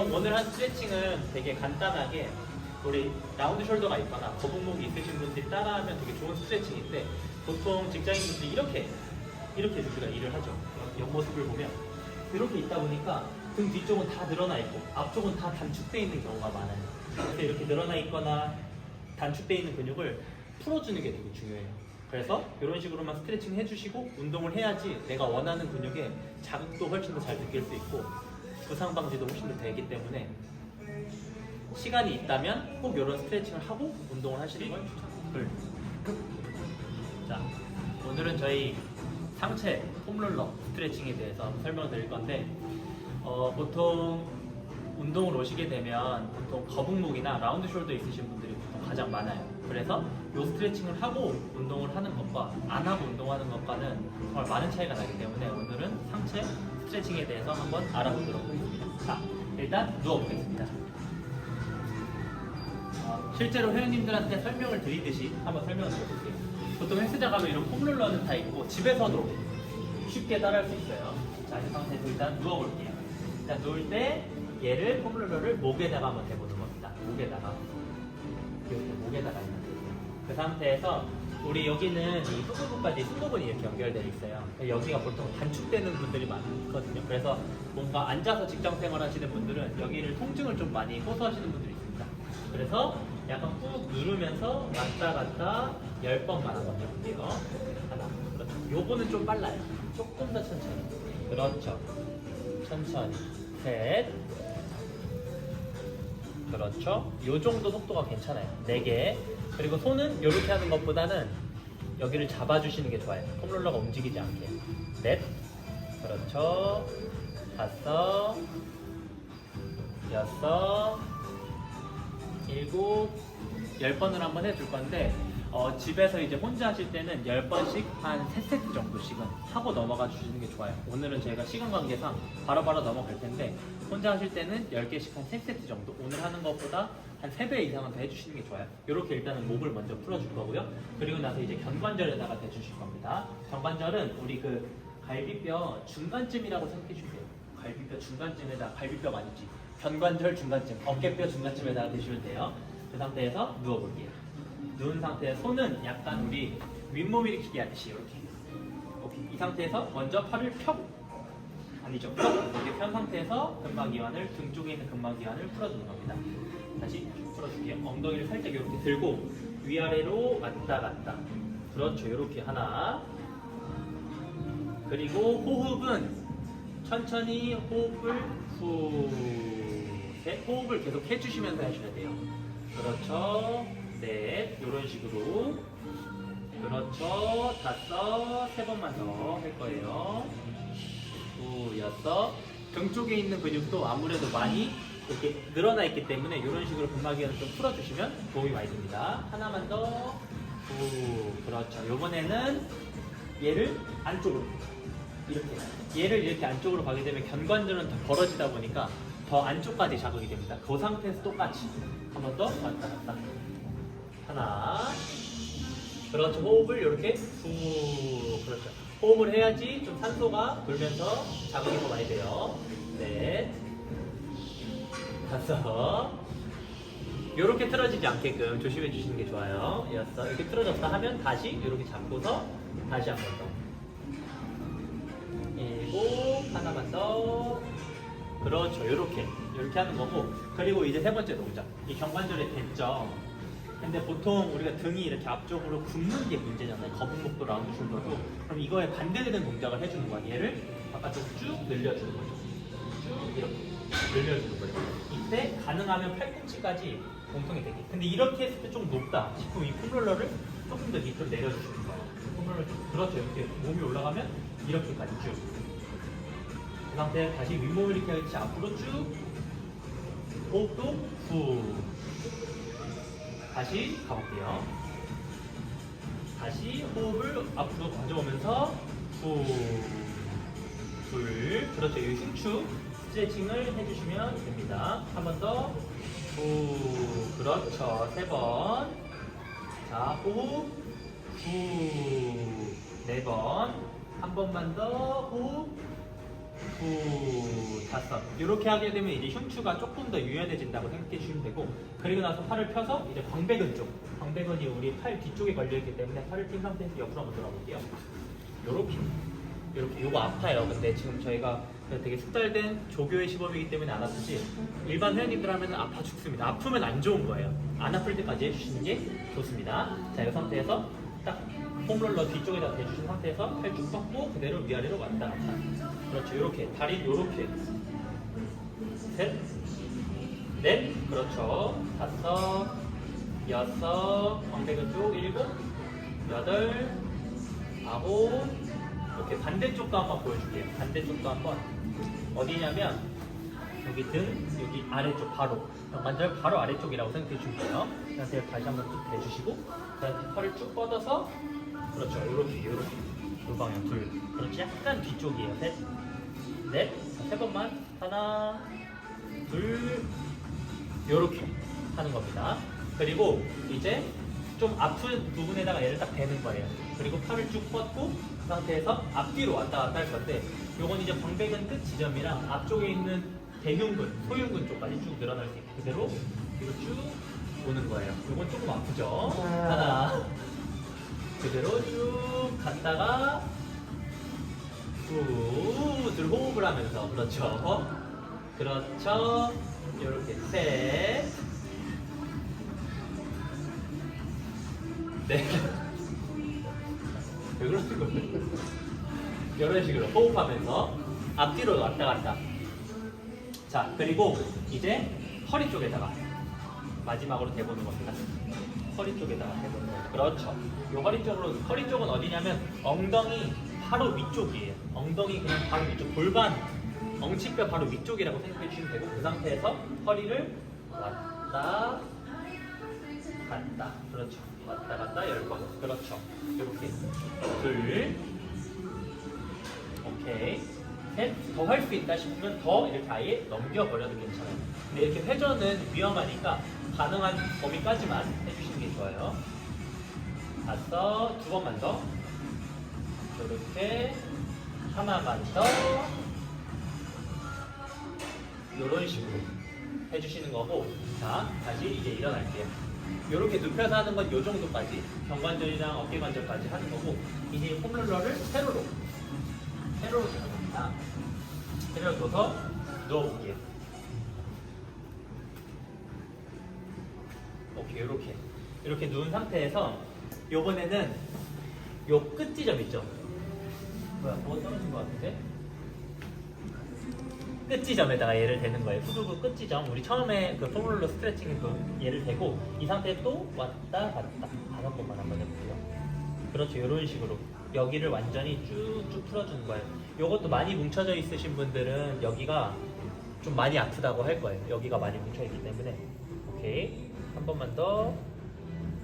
보통 오늘 한 스트레칭은 되게 간단하게 우리 라운드 숄더가 있거나 거북목이 있으신 분들이 따라하면 되게 좋은 스트레칭인데 보통 직장인분들이 이렇게 우리가 일을 하죠. 옆모습을 보면 이렇게 있다 보니까 등 뒤쪽은 다 늘어나 있고 앞쪽은 다 단축되어 있는 경우가 많아요. 그래서 이렇게 늘어나 있거나 단축되어 있는 근육을 풀어주는 게 되게 중요해요. 그래서 이런 식으로만 스트레칭 해주시고 운동을 해야지 내가 원하는 근육에 자극도 훨씬 더 잘 느낄 수 있고 부상 방지도 훨씬 더 되기 때문에 시간이 있다면 꼭 이런 스트레칭을 하고 운동을 하시는 걸 추천드립니다. 자, 오늘은 저희 상체 폼롤러 스트레칭에 대해서 설명을 드릴 건데 보통 운동을 오시게 되면 보통 거북목이나 라운드 숄더 있으신 분들이 보통 가장 많아요. 그래서 이 스트레칭을 하고 운동을 하는 것과 안 하고 운동하는 것과는 정말 많은 차이가 나기 때문에 오늘은 상체 스트레칭에 대해서 한번 알아보도록 하겠습니다. 자, 일단 누워보겠습니다. 실제로 회원님들한테 설명을 드리듯이 한번 설명을 드려볼게요. 보통 헬스장 가면 이런 폼롤러는 다 있고 집에서도 쉽게 따라할 수 있어요. 자, 이 상태에서 일단 누워볼게요. 일단 누울 때 얘를 폼롤러를 목에다가 한번 대보는 겁니다. 목에다가 이렇게 목에다가 있는 거예요. 그 상태에서 우리 여기는 이 흉부근까지 승모근이 이렇게 연결되어 있어요. 여기가 보통 단축되는 분들이 많거든요. 그래서 뭔가 앉아서 직장 생활하시는 분들은 여기를 통증을 좀 많이 호소하시는 분들이 있습니다. 그래서 약간 꾹 누르면서 왔다 갔다 10번만 한번 해볼게요. 하나. 그렇죠. 요거는 좀 빨라요. 조금 더 천천히. 그렇죠. 천천히. 셋. 그렇죠. 요 정도 속도가 괜찮아요. 4개. 그리고 손은 이렇게 하는 것보다는 여기를 잡아주시는 게 좋아요. 폼롤러가 움직이지 않게. 넷. 그렇죠. 5. 6. 7. 10번을 한번 해줄 건데 집에서 이제 혼자 하실 때는 10번씩 한 3세트 정도씩은 하고 넘어가 주시는 게 좋아요. 오늘은 저희가 시간 관계상 바로바로 넘어갈 텐데 혼자 하실 때는 10개씩 한 3세트 정도 오늘 하는 것보다 한 3배 이상은 더 해주시는 게 좋아요. 이렇게 일단은 목을 먼저 풀어줄 거고요. 그리고 나서 이제 견관절에다가 대주실 겁니다. 견관절은 우리 그 갈비뼈 중간쯤이라고 생각해 주세요. 갈비뼈 중간쯤에다 갈비뼈가 아니지. 견관절 중간쯤, 어깨뼈 중간쯤에다가 대시면 돼요. 그 상태에서 누워볼게요. 누운 상태에서 손은 약간 우리 윗몸 일으키기 하듯이 이렇게. 오케이. 이 상태에서 먼저 팔을 펴고 아니죠. 이렇게 편 상태에서 근막이완을 등 쪽에 있는 근막이완을 풀어주는 겁니다. 다시 쭉 풀어줄게요. 엉덩이를 살짝 이렇게 들고 위아래로 왔다 갔다. 그렇죠. 이렇게 하나. 그리고 호흡은 천천히 호흡을 후. 호흡을 계속 해주시면서 하셔야 돼요. 그렇죠. 넷. 이런 식으로. 그렇죠. 5. 3번만 더 할 거예요. 9, 6. 등 쪽에 있는 근육도 아무래도 많이 이렇게 늘어나 있기 때문에 이런 식으로 근막이완을 좀 풀어주시면 도움이 많이 됩니다. 하나만 더. 9. 그렇죠. 이번에는 얘를 안쪽으로. 이렇게. 얘를 이렇게 안쪽으로 가게 되면 견관절은 더 벌어지다 보니까 더 안쪽까지 자극이 됩니다. 그 상태에서 똑같이 한 번 더 왔다 갔다. 하나. 그렇죠. 호흡을 이렇게 후. 그렇죠. 호흡을 해야지 좀 산소가 돌면서 자극이 더 많이 돼요. 넷. 5. 이렇게 틀어지지 않게끔 조심해 주시는 게 좋아요. 6. 이렇게 틀어졌다 하면 다시 이렇게 잡고서 다시 한 번 더. 7. 하나만 더. 그렇죠. 이렇게 하는 거고. 그리고 이제 3번째 동작. 이 견관절에 됐죠. 근데 보통 우리가 등이 이렇게 앞쪽으로 굽는 게 문제잖아요. 거북목도 라운드 숄더도. 그럼 이거에 반대되는 동작을 해주는 거야. 얘를 바깥쪽으로 쭉 늘려주는 거죠. 쭉 이렇게 늘려주는 거예요. 이때 가능하면 팔꿈치까지 공통이 되게. 근데 이렇게 했을 때 좀 높다 싶으면 이 폼롤러를 조금 더 밑으로 내려주시는 거예요. 폼롤러 좀 그렇죠. 이렇게 몸이 올라가면 이렇게까지 쭉. 그 상태에 다시 윗몸을 이렇게 하듯이 앞으로 쭉. 호흡도 후. 다시 가볼게요. 다시 호흡을 앞으로 가져오면서 후. 둘. 그렇죠. 이 흉추 스트레칭을 해주시면 됩니다. 한 번 더. 후. 그렇죠. 3번. 자, 호흡. 후. 4번. 한 번만 더. 호흡. 후, 다섯. 이렇게 하게 되면 이제 흉추가 조금 더 유연해진다고 생각해 주시면 되고, 그리고 나서 팔을 펴서 이제 광배근 쪽, 광배근이 우리 팔 뒤쪽에 걸려 있기 때문에 팔을 핀 상태에서 옆으로 한번 돌아볼게요. 요렇게. 이렇게 요거 아파요. 근데 지금 저희가 되게 숙달된 조교의 시범이기 때문에 안 아프지, 일반 회원님들 하면 아파 죽습니다. 아프면 안 좋은 거예요. 안 아플 때까지 해주시는 게 좋습니다. 자, 이 상태에서 딱 폼롤러 뒤쪽에다 대주신 상태에서 팔 쭉 뻗고 그대로 위아래로 왔다 갔다. 그렇죠. 이렇게 다리 이렇게 셋, 넷, 그렇죠. 다섯, 여섯, 광배근 쪽 일곱, 여덟, 아홉. 이렇게 반대쪽도 한번 보여줄게요. 반대쪽도 한번. 어디냐면 여기 등, 여기 아래쪽 바로, 완전 바로 아래쪽이라고 생각해 주시고요. 그래서 다시 한번 쭉 대주시고, 그다음에 팔을 쭉 뻗어서, 그렇죠. 이렇게 두 방향 둘. 그렇지. 약간 뒤쪽이에요. 셋, 넷, 세 번만. 하나, 둘, 이렇게 하는 겁니다. 그리고 이제 좀 아픈 부분에다가 얘를 딱 대는 거예요. 그리고 팔을 쭉 뻗고 그 상태에서 앞뒤로 왔다 갔다 할 건데, 요건 이제 광배근 끝 지점이랑 앞쪽에 있는 대흉근, 소흉근 쪽까지 쭉 늘어날 수 있고 그대로 뒤로 쭉 오는 거예요. 요건 조금 아프죠? 하나, 그대로 쭉 갔다가 후, 들 호흡을 하면서, 그렇죠. 그렇죠. 이렇게 셋, 넷. 왜 그러는 거예요? 이런 식으로 호흡하면서 앞뒤로 왔다 갔다. 자, 그리고 이제 허리 쪽에다가 마지막으로 대보는 겁니다. 허리 쪽에다가 대보는 거예요. 그렇죠. 이 허리 쪽은 어디냐면 엉덩이 바로 위쪽이에요. 엉덩이 그냥 바로 위쪽, 골반, 엉치뼈 바로 위쪽이라고 생각해 주시면 되고, 그 상태에서 허리를 왔다 갔다. 그렇죠. 왔다 갔다 10번. 그렇죠. 이렇게 둘, 오케이, 셋. 더 할 수 있다 싶으면 더 이렇게 아예 넘겨버려도 괜찮아요. 근데 이렇게 회전은 위험하니까 가능한 범위까지만 해주시는 게 좋아요. 다섯, 두 번만 더. 이렇게 하나만 더. 이런 식으로 해주시는 거고, 자, 다시 이제 일어날게요. 이렇게 눕혀서 하는 건 이 정도까지, 경관절이랑 어깨관절까지 하는 거고, 이제 폼롤러를 세로로 잡습니다. 세로로 둬서 누워볼게요. 오케이, 이렇게 누운 상태에서 요번에는 요 끝 지점 있죠? 뭐야, 뭐 떨어진 것 같은데? 끝 지점에다가 얘를 대는 거예요. 후두부 끝 지점. 우리 처음에 그 폼롤러 스트레칭 그 얘를 대고 이 상태에 또 왔다 갔다 5번만 한번 해볼게요. 그렇죠. 이런 식으로 여기를 완전히 쭉쭉 풀어주는 거예요. 이것도 많이 뭉쳐져 있으신 분들은 여기가 좀 많이 아프다고 할 거예요. 여기가 많이 뭉쳐있기 때문에. 오케이. 한 번만 더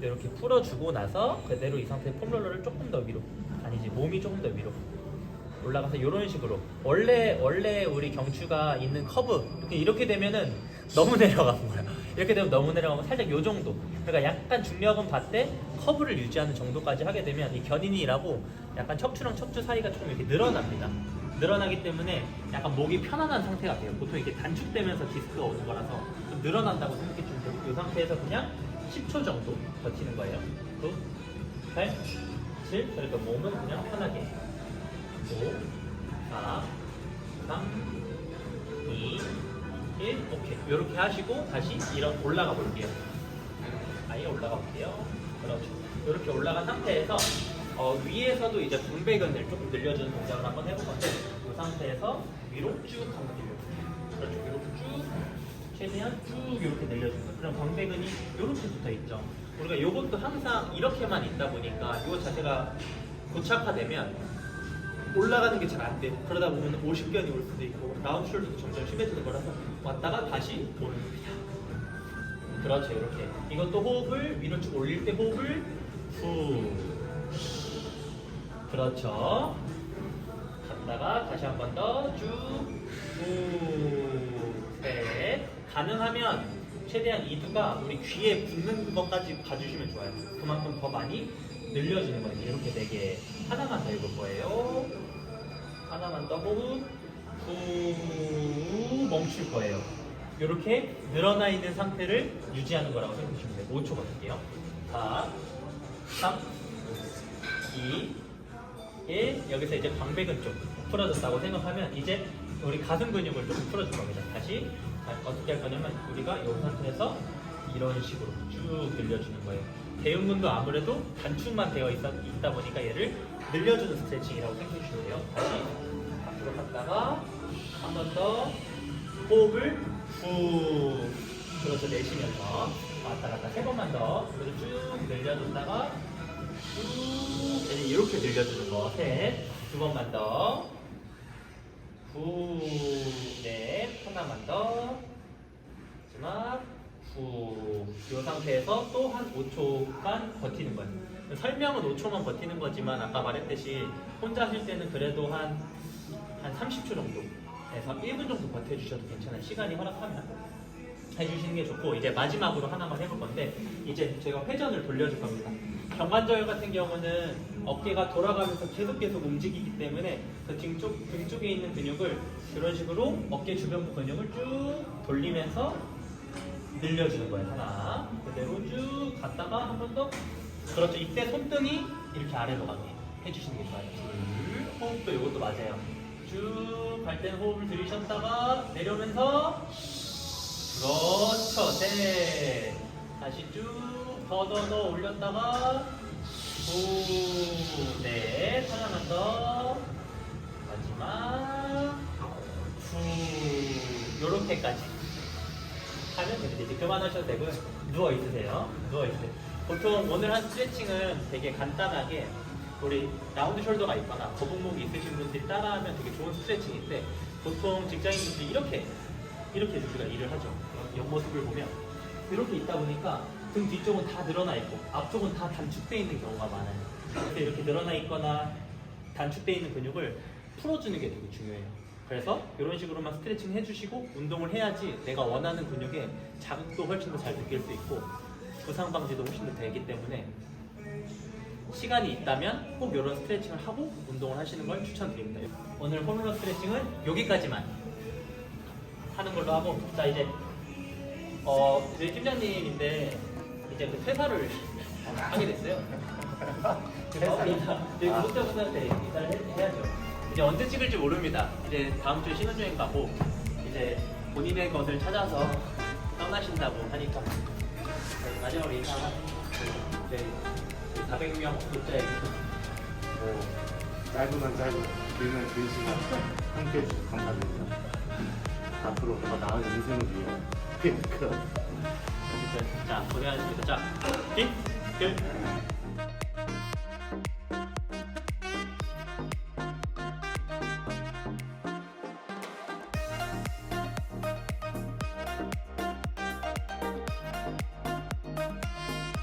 이렇게 풀어주고 나서 그대로 이 상태에 폼롤러를 조금 더 위로, 아니지, 몸이 조금 더 위로 올라가서 이런 식으로, 원래 우리 경추가 있는 커브 이렇게 되면은 너무 내려간 거야. 이렇게 되면 너무 내려가면 살짝 요 정도, 그러니까 약간 중력은 받되 커브를 유지하는 정도까지 하게 되면 이 견인이라고 약간 척추랑 척추 사이가 조금 이렇게 늘어납니다. 늘어나기 때문에 약간 목이 편안한 상태가 돼요. 보통 이렇게 단축되면서 디스크가 오는 거라서 좀 늘어난다고 생각해 주면 되고, 이 상태에서 그냥 10초 정도 버티는 거예요. 9, 8, 7, 그러니까 몸은 그냥 편하게 5, 4, 3, 2, 1, 오케이. 이렇게 하시고 다시 올라가 볼게요. 아예 올라가 볼게요. 그렇죠. 이렇게 올라간 상태에서 위에서도 이제 광배근을 조금 늘려주는 동작을 한번 해볼 건데, 이 상태에서 위로 쭉 한번 늘려볼게요. 그렇죠. 이렇게 쭉, 최대한 쭉 이렇게 늘려주는 거예요. 그럼 광배근이 이렇게 붙어 있죠. 우리가 이것도 항상 이렇게만 있다 보니까 이거 자체가 고착화되면 올라가는 게 잘 안 돼. 그러다 보면 50견이 올 수도 있고 라운드 숄더도 점점 심해지는 거라서 왔다가 다시 올립니다. 그렇죠. 이렇게 이것도 호흡을 위로 쭉 올릴 때 호흡을 후, 그렇죠. 갔다가 다시 한 번 더 쭉 후, 셋. 가능하면 최대한 이두가 우리 귀에 붙는 것까지 봐주시면 좋아요. 그만큼 더 많이 늘려주는 거예요. 이렇게 4개. 하나만 더 해볼 거예요. 하나만 더 호흡. 후 멈출 거예요. 이렇게 늘어나 있는 상태를 유지하는 거라고 생각하시면 돼요. 5초 버틸게요. 4, 3, 2, 1. 여기서 이제 광배근 좀 풀어졌다고 생각하면 이제 우리 가슴 근육을 조금 풀어줄 겁니다. 다시 어떻게 할 거냐면 우리가 이 상태에서 이런 식으로 쭉 늘려주는 거예요. 대흉근도 아무래도 단축만 되어 있다 보니까 얘를 늘려주는 스트레칭이라고 생각해 주시면 돼요. 다시 앞으로 갔다가 한 번 더 호흡을 후 그렇죠. 내쉬면서 왔다 갔다 3번만 더 그래서 쭉 늘려줬다가 쭉 이렇게 늘려주는 거 셋, 2번만 더 후, 넷, 하나만 더 마지막 후. 이 상태에서 또 한 5초간 버티는 거예요. 설명은 5초만 버티는 거지만 아까 말했듯이 혼자 하실 때는 그래도 한 30초 정도에서 1분 정도 버텨주셔도 괜찮아요. 시간이 허락하면 해주시는 게 좋고 이제 마지막으로 하나만 해볼 건데 이제 제가 회전을 돌려줄 겁니다. 경관절 같은 경우는 어깨가 돌아가면서 계속 움직이기 때문에 그 등 쪽에 있는 근육을 이런 식으로 어깨 주변부 근육을 쭉 돌리면서 늘려주는 거예요. 하나 그대로 쭉 갔다가 한 번 더 그렇죠. 이때 손등이 이렇게 아래로 가게 해주시는 게 좋아요. 둘 호흡도 이것도 맞아요. 쭉 갈 때는 호흡을 들이셨다가 내려오면서 그렇죠. 셋 다시 쭉 더 올렸다가 후, 넷 하나만 더 마지막 후 요렇게까지 하면 됩니다. 이제 그만하셔도 되고요. 누워있으세요. 보통 오늘 한 스트레칭은 되게 간단하게 우리 라운드 숄더가 있거나 거북목이 있으신 분들이 따라하면 되게 좋은 스트레칭인데 보통 직장인분들이 이렇게 우리가 일을 하죠. 옆모습을 보면 이렇게 있다 보니까 등 뒤쪽은 다 늘어나 있고 앞쪽은 다 단축되어 있는 경우가 많아요. 그래서 이렇게 늘어나 있거나 단축되어 있는 근육을 풀어주는 게 되게 중요해요. 그래서 이런 식으로만 스트레칭 해주시고 운동을 해야지 내가 원하는 근육에 자극도 훨씬 더 잘 느낄 수 있고 부상 방지도 훨씬 더 되기 때문에 시간이 있다면 꼭 이런 스트레칭을 하고 운동을 하시는 걸 추천드립니다. 오늘 홈롤러 스트레칭은 여기까지만 하는 걸로 하고 자 이제 저희 팀장님인데 이제 그 퇴사를 하게 됐어요. 그래서 저희 구독자분들한테 인사를 해야죠. 이제 언제 찍을지 모릅니다. 이제 다음 주에 신혼여행 가고 이제 본인의 것을 찾아서 떠나신다고 하니까 마지막으로 인사하고 이제 400명 구독자에게 짧으면 길면 긴 시간 함께 해주셔서 감사드립니다. 앞으로 더 나은 인생을 위해 자 고생하셨습니다. 자, 기, 글.